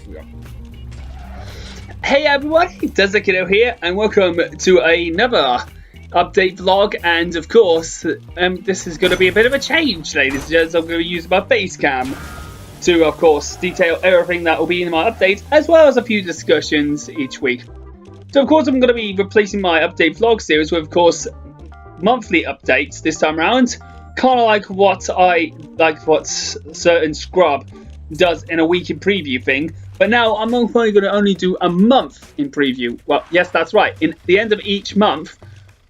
we go. Hey everyone, Desert Kiddo here, and welcome to another update vlog. And of course, this is going to be a bit of a change, ladies and gents. I'm going to use my face cam to, of course, detail everything that will be in my updates, as well as a few discussions each week. So, of course, I'm going to be replacing my update vlog series with, of course, monthly updates this time around. Kind of like what certain scrub does in a week in preview thing. But now I'm only going to only do a month in preview. Well, yes, that's right. In the end of each month,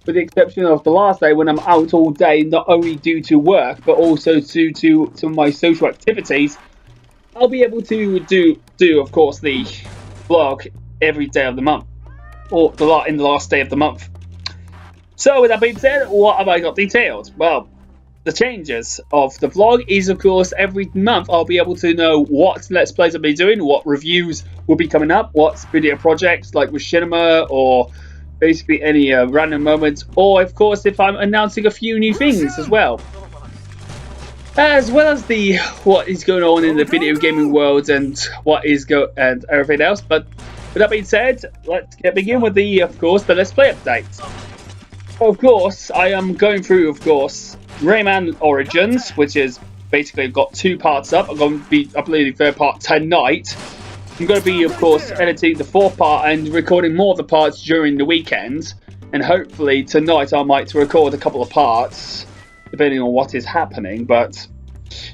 with the exception of the last day when I'm out all day, not only due to work, but also due to some of my social activities, I'll be able to do of course, the vlog every day of the month. Or in the last day of the month. So, with that being said, what have I got detailed? Well, the changes of the vlog is, of course, every month I'll be able to know what Let's Plays I'll be doing, what reviews will be coming up, what video projects like with Cinema, or basically any random moments, or, of course, if I'm announcing a few new things as well. As well as what is going on in the video gaming world and and everything else. But with that being said, let's begin with the Let's Play update. Of course, I am going through, of course, Rayman Origins, which is basically got 2 parts up. I'm going to be uploading the 3rd part tonight. I'm going to be, of course, editing the 4th part and recording more of the parts during the weekend. And hopefully tonight I might record a couple of parts, depending on what is happening. But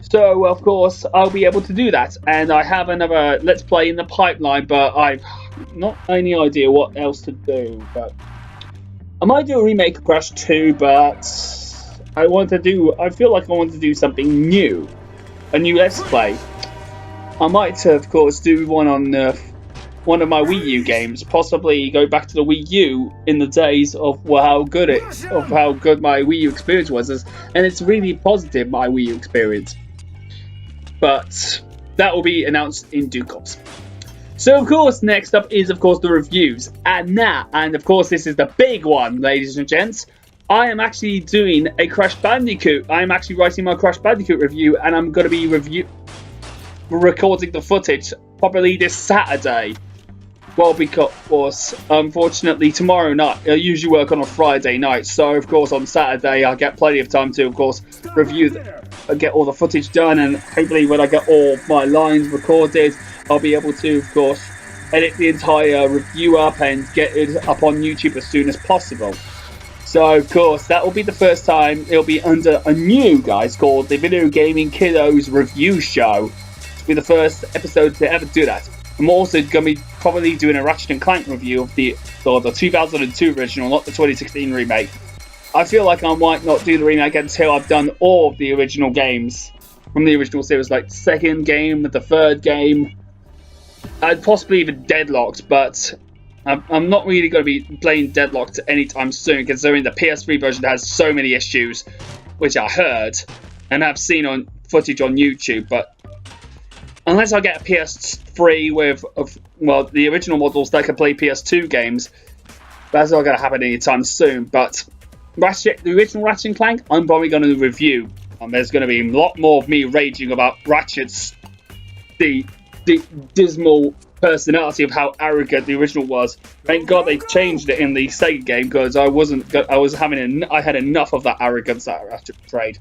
so, of course, I'll be able to do that. And I have another Let's Play in the pipeline, but I've not any idea what else to do. But I might do a remake of Crash 2, but I feel like I want to do something new. A new Let's Play. I might, of course, do one on one of my Wii U games. Possibly go back to the Wii U in the days of how good my Wii U experience was. And it's really positive, my Wii U experience. But that will be announced in due course. So, of course, next up is, of course, the reviews. And of course, this is the big one, ladies and gents. I am actually doing a Crash Bandicoot. I am actually writing my Crash Bandicoot review, and I'm going to be recording the footage probably this Saturday. Well, because unfortunately tomorrow night, I usually work on a Friday night, so of course on Saturday I get plenty of time to, of course, get all the footage done, and hopefully when I get all my lines recorded, I'll be able to, of course, edit the entire review up and get it up on YouTube as soon as possible. So, of course, that will be the first time. It'll be under a new guys called the Video Gaming Kiddos Review Show. It'll be the first episode to ever do that. I'm also going to be probably doing a Ratchet & Clank review of the 2002 original, not the 2016 remake. I feel like I might not do the remake until I've done all of the original games from the original series, like the 2nd game, the 3rd game. I'd possibly even Deadlocked, but I'm not really going to be playing Deadlocked anytime soon, considering the PS3 version has so many issues, which I heard and have seen on footage on YouTube. But unless I get a PS3 with the original models that can play PS2 games, that's not going to happen anytime soon. But the original Ratchet & Clank, I'm probably going to review. There's going to be a lot more of me raging about Ratchet's the dismal personality of how arrogant the original was. Thank God they changed it in the Sega game, because I had enough of that arrogance that Ratchet portrayed.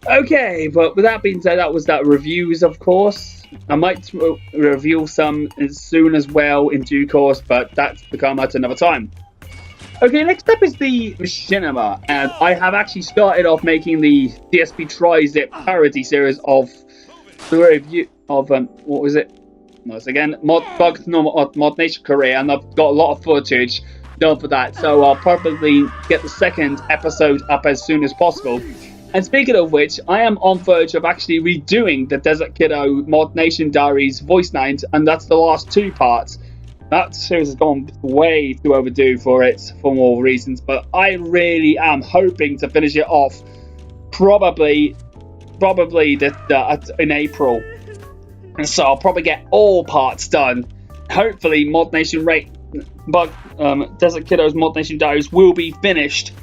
Okay, but with that being said, that was that reviews, of course. I might reveal some soon as well in due course, but that's become at another time. Okay, next up is the Cinema, and I have actually started off making the DSP Tries Its parody series of the review of what was it? Once again, ModNation Korea, and I've got a lot of footage done for that, so I'll probably get the 2nd episode up as soon as possible. And speaking of which, I am on verge of actually redoing the Desert Kiddo ModNation Diaries voice lines, and that's the last 2 parts. That series has gone way too overdue for more reasons, but I really am hoping to finish it off probably in April. And so I'll probably get all parts done. Hopefully ModNation Desert Kiddo's ModNation Diaries will be finished.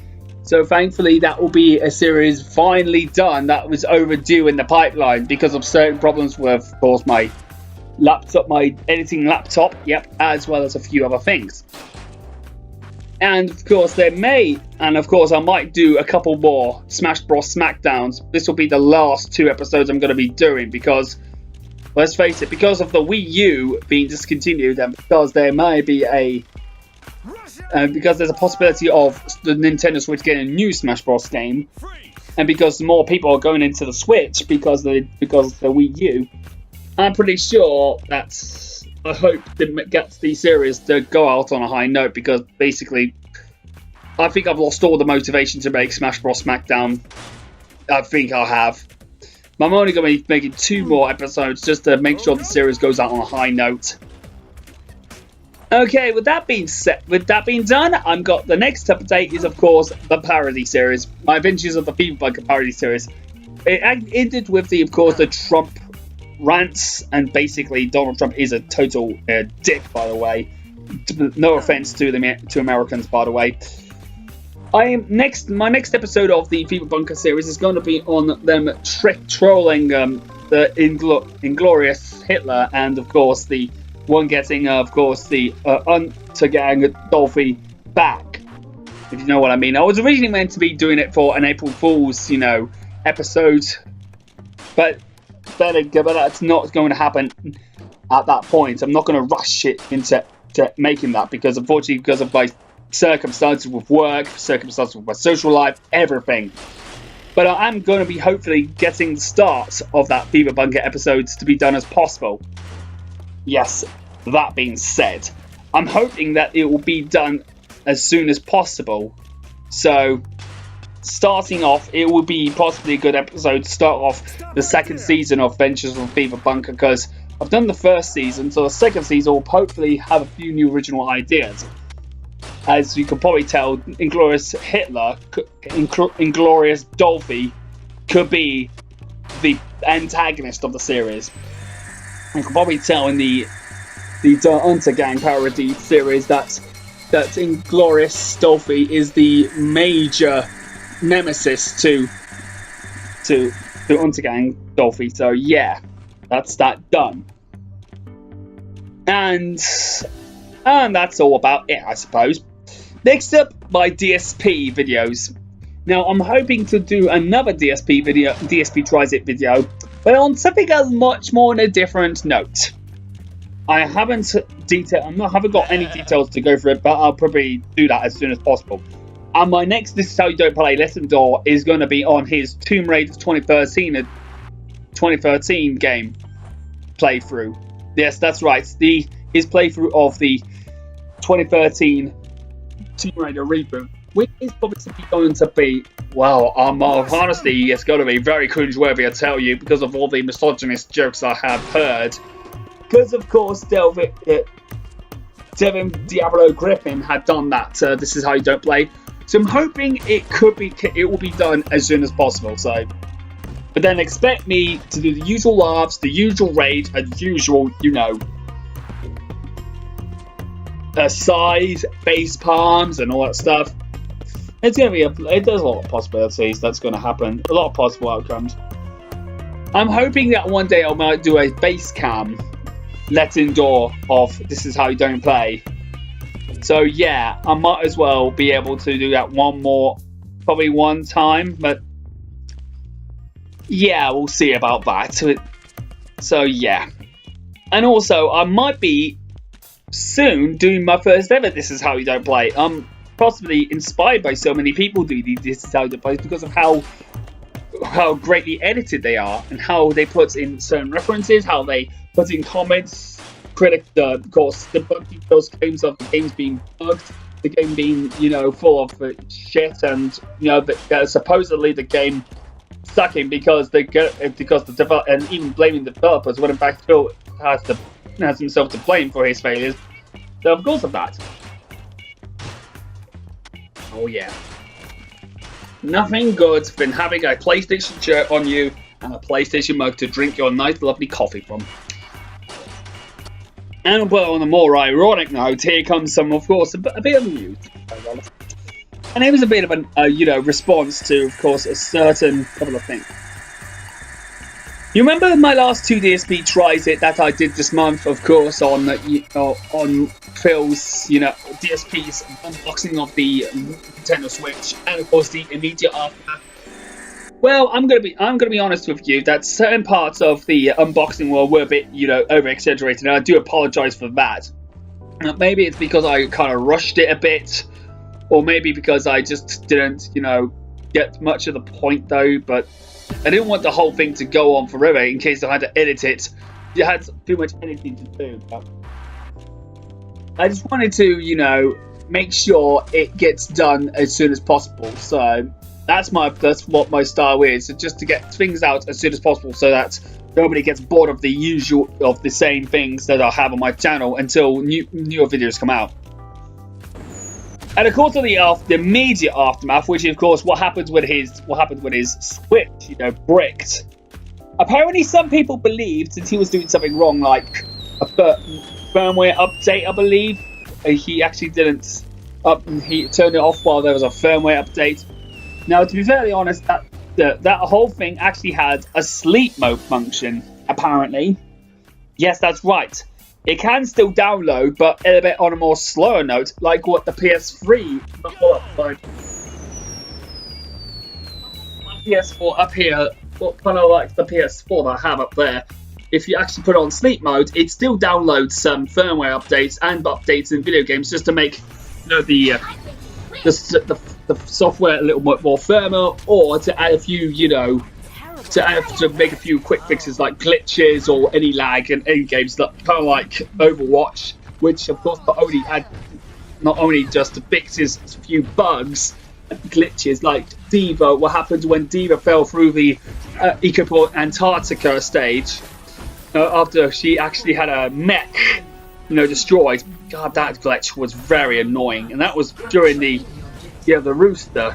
So thankfully that will be a series finally done that was overdue in the pipeline because of certain problems with, of course, my laptop, my editing laptop, yep, as well as a few other things. And of course I might do a couple more Smash Bros. Smackdowns. This will be the last 2 episodes I'm going to be doing because, let's face it, because of the Wii U being discontinued and because there may be because there's a possibility of the Nintendo Switch getting a new Smash Bros. Game, and because more people are going into the Switch because of the Wii U, I'm pretty sure that I hope it gets the series to go out on a high note, because basically I think I've lost all the motivation to make Smash Bros. Smackdown. I think I have. I'm only going to be making 2 more episodes just to make sure the series goes out on a high note. Okay, with that being done, I've got the next update is, of course, the parody series. My Adventures of the Fuhrerbunker parody series. It ended with the Trump rants, and basically Donald Trump is a total dick, by the way. No offense to Americans, by the way. My next episode of the Fuhrerbunker series is going to be on them trolling the inglorious Hitler, and of course the one getting the Untergang Dolphy back, if you know what I mean. I was originally meant to be doing it for an April Fool's episode, but that's not going to happen at that point. I'm not going to rush it into making that, because unfortunately, because of my circumstances with work, circumstances with my social life, everything. But I am going to be hopefully getting the start of that Fuhrerbunker episodes to be done as possible. Yes, that being said, I'm hoping that it will be done as soon as possible. So, starting off, it will be possibly a good episode to start off the second season of Adventures of Fuhrerbunker, because I've done the first season, so the second season will hopefully have a few new original ideas. As you can probably tell, Inglorious Hitler, Inglorious Dolphy, could be the antagonist of the series. You can probably tell in the Untergang parody series that Inglorious Dolphy is the major nemesis to Untergang Dolphy. So yeah, that's that done. And that's all about it, I suppose. Next up, my DSP videos. Now, I'm hoping to do another DSP Tries It video, but on something else much more on a different note. I haven't got any details to go for it, but I'll probably do that as soon as possible. And my next This Is How You Don't Play Lesson Door is going to be on his Tomb Raider 2013 game playthrough. Yes, that's right. His playthrough of the 2013 Tomb Raider reboot, which is probably going to be, well, honestly, it's going to be very cringeworthy, I tell you, because of all the misogynist jokes I have heard. Because, of course, Devin Diablo Griffin had done that. This Is How You Don't Play. So I'm hoping it will be done as soon as possible. So, but then expect me to do the usual laughs, the usual rage, and the usual, sighs, face palms, and all that stuff. There's a lot of possibilities that's going to happen. A lot of possible outcomes. I'm hoping that one day I might do a base cam letting door of This Is How You Don't Play. So yeah, I might as well be able to do that probably one time, but yeah, we'll see about that. So yeah. And also, I might be soon doing my first ever This Is How You Don't Play. I'm possibly inspired by so many people doing This Is How You Don't Play because of how greatly edited they are, and how they put in certain references, how they put in comments, of course, debunking those claims of the games being bugged, the game being, full of shit, and supposedly the game sucking because and even blaming the developers when in fact Phil has himself to blame for his failures. So of course of that. Oh yeah. Nothing good than having a PlayStation shirt on you and a PlayStation mug to drink your nice lovely coffee from. And well, on a more ironic note, here comes some, of course, a bit of news. And it was a bit of a response to, of course, a certain couple of things. You remember my last 2 DSP Tries It that I did this month, of course, on Phil's, DSP's unboxing of the Nintendo Switch, and of course the immediate aftermath. Well, I'm gonna be honest with you that certain parts of the unboxing were a bit, over exaggerated, and I do apologize for that. Maybe it's because I kind of rushed it a bit, or maybe because I just didn't, get much of the point though, but I didn't want the whole thing to go on forever in case I had to edit it. You had too much editing to do. But I just wanted to, make sure it gets done as soon as possible. So that's what my style is, just to get things out as soon as possible, so that nobody gets bored of the same things that I have on my channel until newer videos come out. And of course, the immediate aftermath, which is of course what happened with his Switch, bricked. Apparently, some people believed that he was doing something wrong, like a firmware update. I believe he actually didn't. He turned it off while there was a firmware update. Now, to be fairly honest, that whole thing actually had a sleep mode function. Apparently, yes, that's right. It can still download, but a bit on a more slower note, like what the PS3. My PS4 up here, kind of like the PS4 that I have up there. If you actually put it on sleep mode, it still downloads some firmware updates and updates in video games just to make the software a little bit more firmer, or to add a few, to make a few quick fixes like glitches or any lag in any games, kind of like Overwatch, which of course not only just fixes a few bugs and glitches like Diva. What happened when Diva fell through the Ecoport Antarctica stage after she actually had a mech, destroyed. God, that glitch was very annoying, and that was during the rooster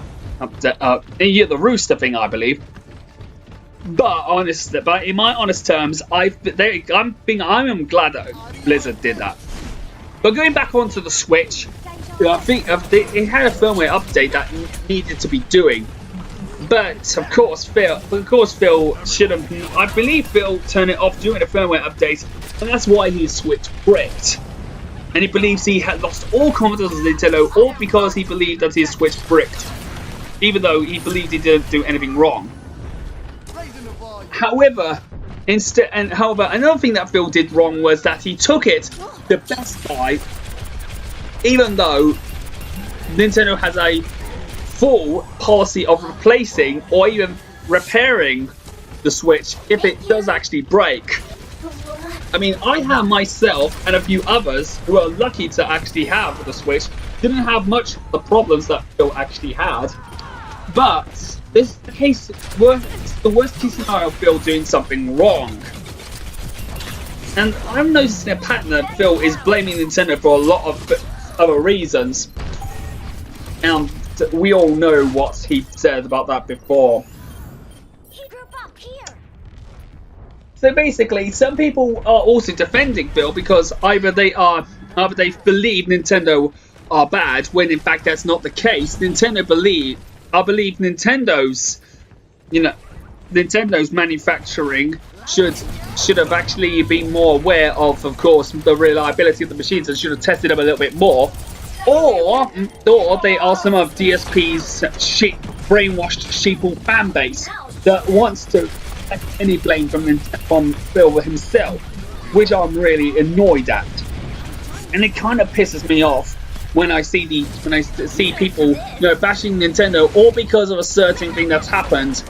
thing, I believe. But in my honest terms, I'm glad that Blizzard did that. But going back onto the Switch, I think it had a firmware update that needed to be doing. But of course, Phil should have. I believe Phil turned it off during the firmware update, and that's why his Switch bricked. And he believes he had lost all confidence in Nintendo, all because he believed that his Switch bricked, even though he believed he didn't do anything wrong. However, another thing that Phil did wrong was that he took it to Best Buy, even though Nintendo has a full policy of replacing or even repairing the Switch if it does actually break. I mean, I have myself and a few others who are lucky to actually have the Switch didn't have much of the problems that Phil actually had, but this is the case. The worst case scenario, Phil doing something wrong. And I'm noticing a pattern that Phil is blaming Nintendo for a lot of other reasons. And we all know what he said about that before. He grew up here. So basically, some people are also defending Phil because either they believe Nintendo are bad, when in fact that's not the case. I believe Nintendo's manufacturing should have actually been more aware of course, the reliability of the machines and should have tested them a little bit more. Or they are some of DSP's brainwashed sheeple fan base that wants to take any blame from Phil himself, which I'm really annoyed at. And it kind of pisses me off when I see people bashing Nintendo all because of a certain thing that's happened,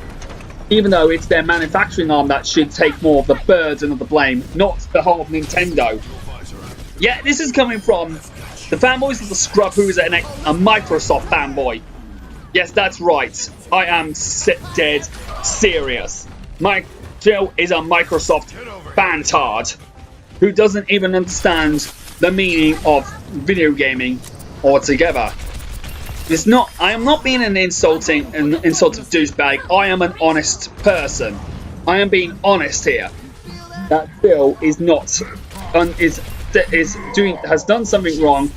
even though it's their manufacturing arm that should take more of the burden of the blame, not the whole of Nintendo. Yeah, this is coming from the fanboys of the Scrub, who is a Microsoft fanboy. Yes, that's right. I am dead serious. Jill is a Microsoft fantard who doesn't even understand the meaning of video gaming altogether. I am not being an insulting douchebag. I am an honest person. I am being honest here. That Phil has done something wrong,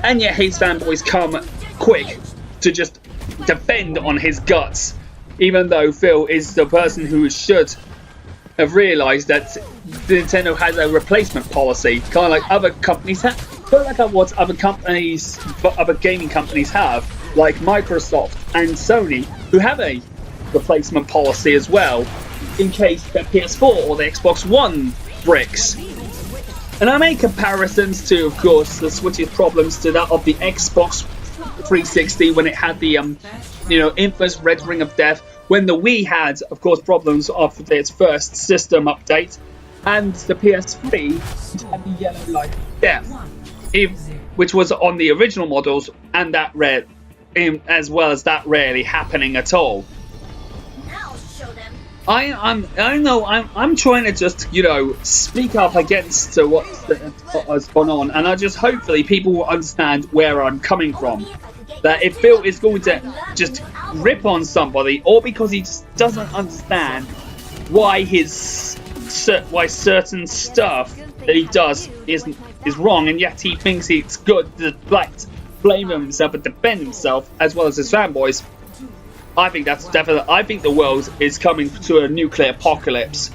and yet his fanboys come quick to just defend on his guts, even though Phil is the person who should have realised that Nintendo has a replacement policy, kind of like other companies have, kind of like what other gaming companies have, like Microsoft and Sony, who have a replacement policy as well, in case their PS4 or the Xbox One breaks. And I make comparisons to, of course, the Switch's problems to that of the Xbox 360 when it had the, infamous Red Ring of Death, when the Wii had, of course, problems after its first system update, and the PS3 had the Yellow Light of Death, which was on the original models, and that as well as that rarely happening at all. I'm trying to just, speak up against what has gone on, and I just hopefully people will understand where I'm coming from. That if Phil is going to just rip on somebody, or because he just doesn't understand why certain stuff that he does is wrong, and yet he thinks it's good to blame himself and defend himself as well as his fanboys. I think that's definitely. I think the world is coming to a nuclear apocalypse.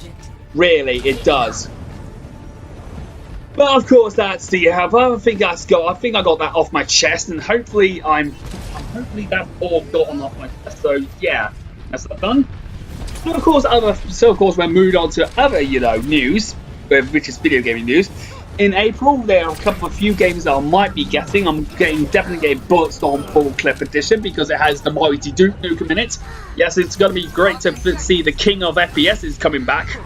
Really, it does. But of course, that's the. I think I got that off my chest, and hopefully, hopefully that's all gotten off my chest. So yeah, that's that done. So of course, we're moved on to other news, which is video gaming news. In April, there are a few games that I might be getting. I'm definitely getting Bulletstorm Full Clip Edition because it has the mighty Duke Nukem in it. Yes, it's going to be great to see the king of FPS is coming back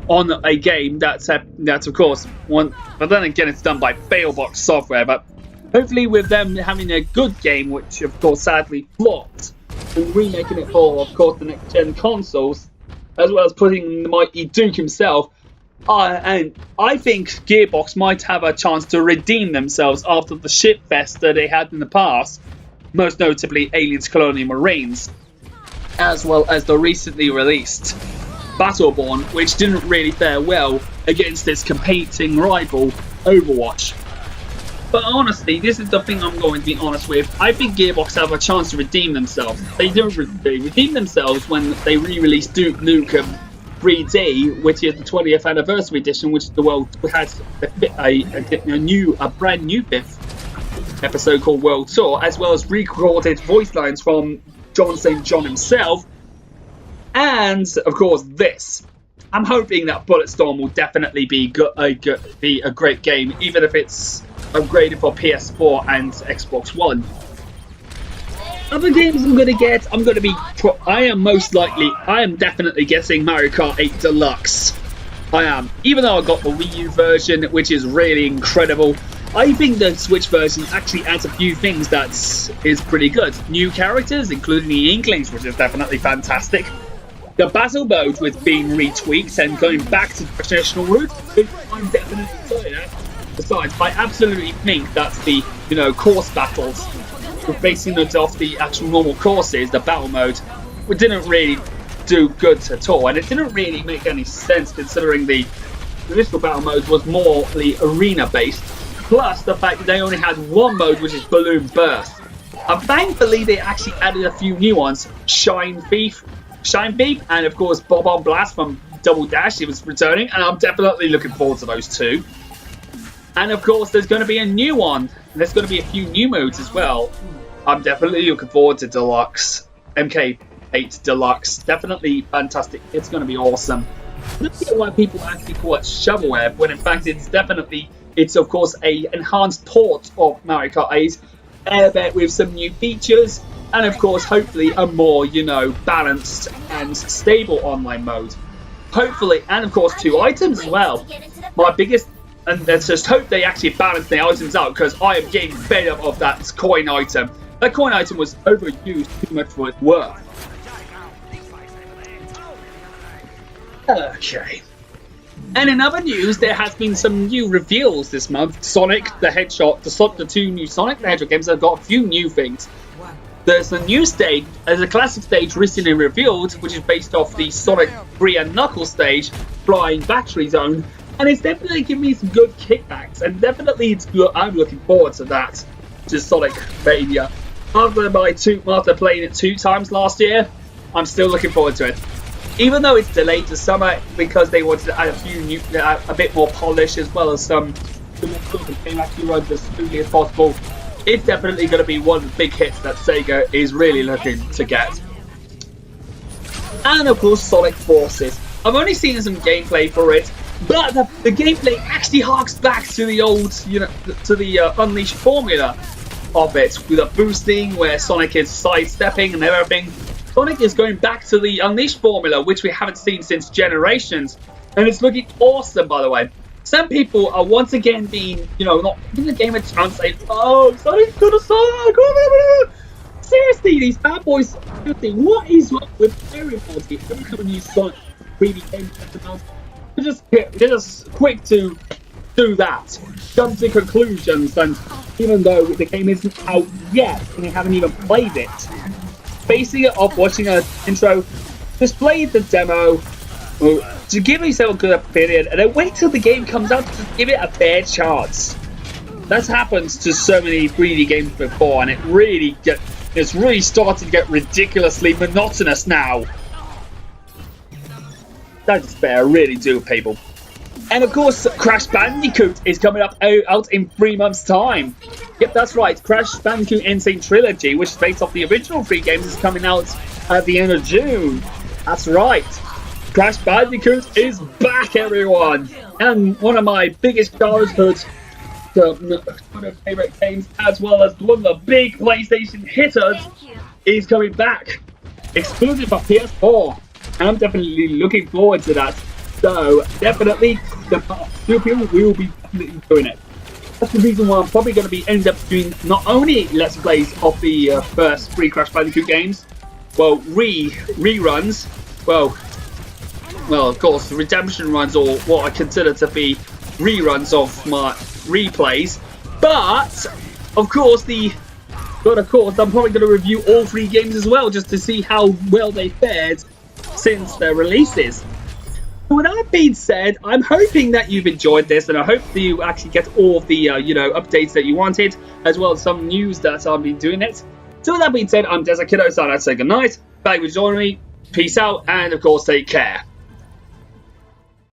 on a game that's of course one. But then again, it's done by Failbox Software. But hopefully, with them having a good game, which of course sadly flopped, and remaking it for, of course, the next gen consoles, as well as putting the mighty Duke himself. And I think Gearbox might have a chance to redeem themselves after the shitfest that they had in the past, most notably Aliens Colonial Marines, as well as the recently released Battleborn, which didn't really fare well against its competing rival, Overwatch. But honestly, this is the thing I'm going to be honest with. I think Gearbox have a chance to redeem themselves. They redeemed themselves when they re-released Duke Nukem 3D, which is the 20th anniversary edition, which the world has a brand new fifth episode called World Tour, as well as recorded voice lines from John St. John himself, and of course this. I'm hoping that Bulletstorm will definitely be a great game, even if it's upgraded for PS4 and Xbox One. Other games I'm going to get, I am definitely getting Mario Kart 8 Deluxe. I am. Even though I got the Wii U version, which is really incredible, I think the Switch version actually adds a few things that is pretty good. New characters, including the Inklings, which is definitely fantastic. The battle mode with being retweaked and going back to the traditional route, I'm definitely excited at. Besides, I absolutely think that the, course battles, basing it off the actual normal courses, the battle mode, didn't really do good at all, and it didn't really make any sense considering the traditional battle mode was more arena based, plus the fact that they only had one mode, which is Balloon Burst. And thankfully they actually added a few new ones, Shine Thief, and of course Bob on Blast from Double Dash, he was returning, and I'm definitely looking forward to those two. And of course there's going to be a new one, there's going to be a few new modes as well. I'm definitely looking forward to Deluxe, MK8 Deluxe. Definitely fantastic. It's going to be awesome. I don't get why people actually call it shovelware, when in fact it's of course a enhanced port of Mario Kart 8, airbag with some new features, and of course hopefully a more, balanced and stable online mode. Hopefully, and of course 2 items as well. My biggest, and let's just hope they actually balance the items out, because I am getting fed up of that coin item. That coin item was overused too much for its worth. Okay. And in other news, there has been some new reveals this month. Sonic the Hedgehog, the 2 new Sonic the Hedgehog games have got a few new things. There's a new stage, there's a classic stage recently revealed, which is based off the Sonic 3 and Knuckles stage, Flying Battery Zone, and it's definitely giving me some good kickbacks, and definitely it's good. I'm looking forward to that, to Sonic Mania. After playing it 2 times last year, I'm still looking forward to it. even though it's delayed to summer because they wanted to add a few new, a bit more polish as well as some to make sure the game actually runs as smoothly as possible. It's definitely going to be one of the big hits that Sega is really looking to get. And of course, Sonic Forces. I've only seen some gameplay for it, but the gameplay actually harks back to the old, to the Unleashed formula of it, with a boosting where Sonic is sidestepping and everything. Sonic is going back to the Unleashed formula, which we haven't seen since Generations, and it's looking awesome, by the way. Some people are once again being, not giving the game a chance, saying, "Oh, Sonic's gonna suck." Seriously, these bad boys, what is wrong with everybody? Every time a new Sonic 3D game comes out, they're just quick to do that, jump to conclusions, and even though the game isn't out yet and they haven't even played it, basing it off watching an intro, display the demo to give yourself a good opinion, and then wait till the game comes out to give it a fair chance. That's happened to so many 3D games before, and it's really starting to get ridiculously monotonous now. That's fair, I really do, people. And of course, Crash Bandicoot is coming up out in 3 months' time. Yep, that's right. Crash Bandicoot Insane Trilogy, which is based off the original 3 games, is coming out at the end of June. That's right. Crash Bandicoot is back, everyone. And one of my biggest childhood favorite games, as well as one of the big PlayStation hitters, is coming back. Exclusive for PS4. And I'm definitely looking forward to that. So, definitely, the people will be definitely doing it. That's the reason why I'm probably going to be end up doing not only Let's Plays of the first 3 Crash Bandicoot games, well, reruns, well, of course, the redemption runs, or what I consider to be reruns of my replays, but, of course, I'm probably going to review all 3 games as well, just to see how well they fared since their releases. With that being said, I'm hoping that you've enjoyed this, and I hope that you actually get all of the updates that you wanted, as well as some news that I've been doing it. So with that being said, I'm Desert Kiddo, so I'd say goodnight. Thank you for joining me. Peace out, and of course, take care.